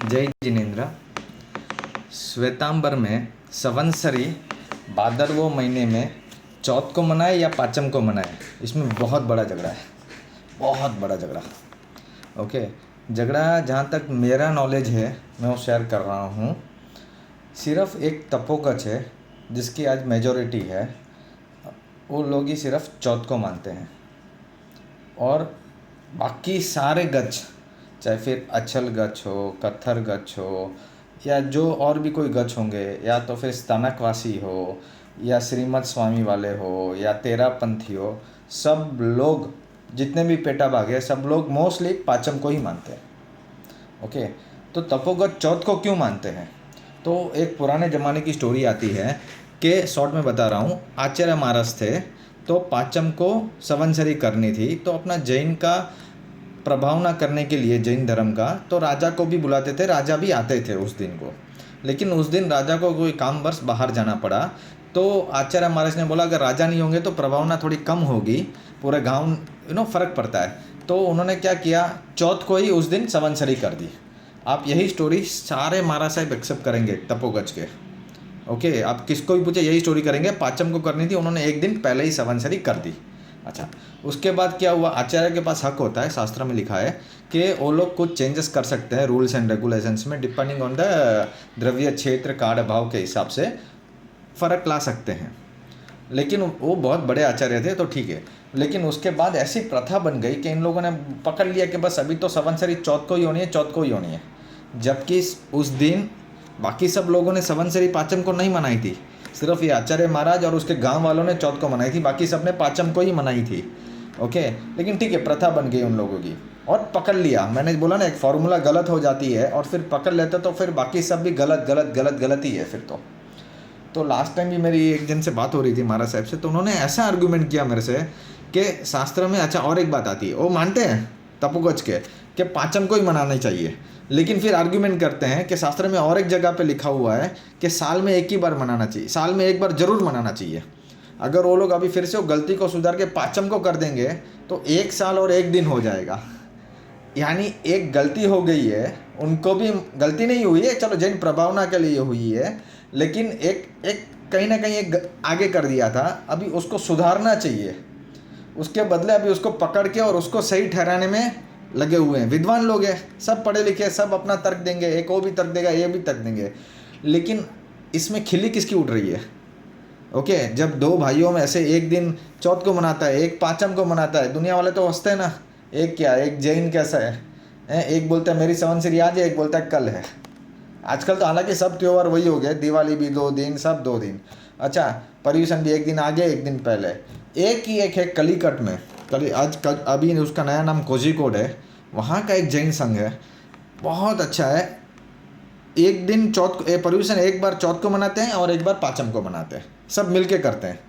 जय जिनेन्द्र। श्वेतांबर में संवत्सरी भादरवो महीने में चौथ को मनाए या पाचम को मनाए, इसमें बहुत बड़ा झगड़ा है, बहुत बड़ा झगड़ा। ओके, झगड़ा जहाँ तक मेरा नॉलेज है मैं वो शेयर कर रहा हूँ। सिर्फ एक तपोगच है जिसकी आज मेजॉरिटी है, वो लोग ही सिर्फ चौथ को मानते हैं और बाकी सारे गच, चाहे फिर अछल गच हो, कत्थर गच हो या जो और भी कोई गच होंगे, या तो फिर स्थानकवासी हो या श्रीमद स्वामी वाले हो या तेरापंथी हो, सब लोग जितने भी पेटा भाग है सब लोग मोस्टली पाचम को ही मानते हैं। ओके, तो तपोगत चौथ को क्यों मानते हैं? तो एक पुराने ज़माने की स्टोरी आती है कि शॉर्ट में बता रहा हूँ। आचार्य महाराज थे तो पाचम को संवत्सरी करनी थी, तो अपना जैन का प्रभाव ना करने के लिए, जैन धर्म का, तो राजा को भी बुलाते थे, राजा भी आते थे उस दिन को। लेकिन उस दिन राजा को कोई कामवश बाहर जाना पड़ा, तो आचार्य महाराज ने बोला अगर राजा नहीं होंगे तो प्रभावना थोड़ी कम होगी, पूरे गांव फ़र्क पड़ता है। तो उन्होंने क्या किया, चौथ को ही उस दिन संवत्सरी कर दी। आप यही स्टोरी सारे महाराज साहब एक्सेप्ट करेंगे तपोगच के। ओके, आप किसको भी पूछे यही स्टोरी करेंगे, पाचम को करनी थी, उन्होंने एक दिन पहले ही संवत्सरी कर दी। अच्छा, उसके बाद क्या हुआ, आचार्य के पास हक होता है, शास्त्र में लिखा है कि वो लोग कुछ चेंजेस कर सकते हैं रूल्स एंड रेगुलेशंस में, डिपेंडिंग ऑन द द्रव्य क्षेत्र काल भाव के हिसाब से फ़र्क ला सकते हैं। लेकिन वो बहुत बड़े आचार्य थे तो ठीक है। लेकिन उसके बाद ऐसी प्रथा बन गई कि इन लोगों ने पकड़ लिया कि बस अभी तो संवत्सरी चौथ को ही होनी है, चौथ को ही होनी है। जबकि उस दिन बाकी सब लोगों ने संवत्सरी पाचम को नहीं मनाई थी, सिर्फ ये आचार्य महाराज और उसके गांव वालों ने चौथ को मनाई थी, बाकी सब ने पाचम को ही मनाई थी। ओके, लेकिन ठीक है, प्रथा बन गई उन लोगों की और पकड़ लिया। मैंने बोला ना, एक फार्मूला गलत हो जाती है और फिर पकड़ लेते तो फिर बाकी सब भी गलत गलत गलत गलत ही है फिर तो लास्ट टाइम भी मेरी एक जन से बात हो रही थी महाराज साहब से, तो उन्होंने ऐसा आर्गूमेंट किया मेरे से कि शास्त्र में, अच्छा और एक बात आती है, वो मानते हैं तपोगच के कि पाचम को ही मनाना चाहिए, लेकिन फिर आर्ग्यूमेंट करते हैं कि शास्त्र में और एक जगह पे लिखा हुआ है कि साल में एक ही बार मनाना चाहिए, साल में एक बार जरूर मनाना चाहिए। अगर वो लोग अभी फिर से वो गलती को सुधार के पाचम को कर देंगे तो एक साल और एक दिन हो जाएगा। यानी एक गलती हो गई है, उनको भी गलती नहीं हुई है, चलो जैन प्रभावना के लिए हुई है, लेकिन एक कहीं ना कहीं एक आगे कर दिया था, अभी उसको सुधारना चाहिए। उसके बदले अभी उसको पकड़ के और उसको सही ठहराने में लगे हुए हैं। विद्वान लोग हैं, सब पढ़े लिखे, सब अपना तर्क देंगे, एक वो भी तर्क देगा, ये भी तर्क देंगे, लेकिन इसमें खिल्ली किसकी उठ रही है? ओके, जब दो भाइयों में ऐसे एक दिन चौथ को मनाता है, एक पाचम को मनाता है, दुनिया वाले तो हंसते हैं ना, एक क्या, एक जैन कैसा है, एक बोलता है मेरी संवत्सरी आज है, एक बोलता है कल है। आजकल तो हालांकि सब त्यौहार वही हो गए, दिवाली भी 2 दिन, सब 2 दिन। अच्छा, पर्यूषण भी एक दिन आगे एक दिन पहले। एक ही एक है कलिकट में, अभी उसका नया नाम कोझिकोड है, वहाँ का एक जैन संघ है, बहुत अच्छा है। एक दिन चौथ पर्यूषण एक बार चौथ को मनाते हैं और एक बार पाचम को मनाते हैं, सब मिलके करते हैं।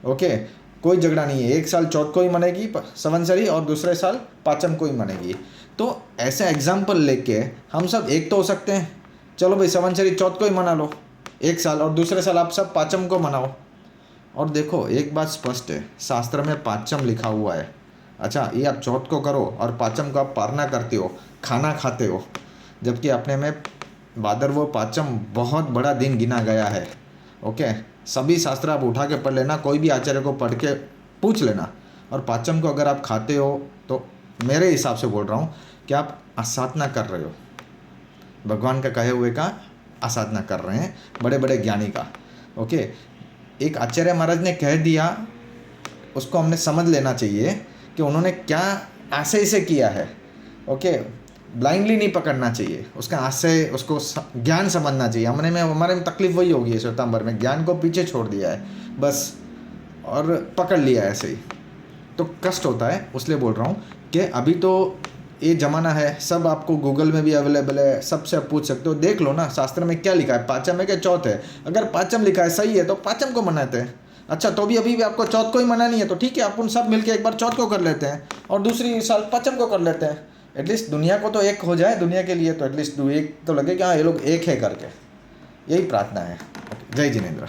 ओके, कोई झगड़ा नहीं है, एक साल चौथ को ही मनेगी संवत्सरी और दूसरे साल पाचम को ही मनेगी। तो ऐसे एग्जाम्पल लेके हम सब एक तो हो सकते हैं, चलो भाई संवत्सरी चौथ को ही मना लो एक साल और दूसरे साल आप सब पाचम को मनाओ। और देखो, एक बात स्पष्ट है, शास्त्र में पाचम लिखा हुआ है। अच्छा, ये आप चौथ को करो और पाचम को आप पारना करते हो, खाना खाते हो, जबकि अपने में भादरवो पाचम बहुत बड़ा दिन गिना गया है। ओके, सभी शास्त्र आप उठा के पढ़ लेना, कोई भी आचार्य को पढ़ के पूछ लेना, और पाचम को अगर आप खाते हो तो मेरे हिसाब से बोल रहा हूँ कि आप असाधना कर रहे हो, भगवान का कहे हुए का असाधना कर रहे हैं, बड़े बड़े ज्ञानी का। ओके, एक आचार्य महाराज ने कह दिया, उसको हमने समझ लेना चाहिए कि उन्होंने क्या आशय से किया है। ओके, ब्लाइंडली नहीं पकड़ना चाहिए, उसका आशय, उसको ज्ञान समझना चाहिए। हमारे में तकलीफ वही होगी श्वेतांबर में, ज्ञान को पीछे छोड़ दिया है बस और पकड़ लिया है ऐसे ही, तो कष्ट होता है। इसलिए बोल रहा हूँ कि अभी तो ये ज़माना है, सब आपको गूगल में भी अवेलेबल है, सबसे आप पूछ सकते हो, देख लो ना शास्त्र में क्या लिखा है, पाचम है क्या चौथ है। अगर पाचम लिखा है सही है तो पाचम को मनाते हैं। अच्छा, तो अभी भी आपको चौथ को ही मनानी है तो ठीक है, अपन सब मिलके एक बार चौथ को कर लेते हैं और दूसरी साल पाचम को कर लेते हैं। एटलीस्ट दुनिया को तो एक हो जाए, दुनिया के लिए तो एटलीस्ट एक तो लगे कि हाँ ये लोग एक है करके। यही प्रार्थना है। जय जिनेन्द्र।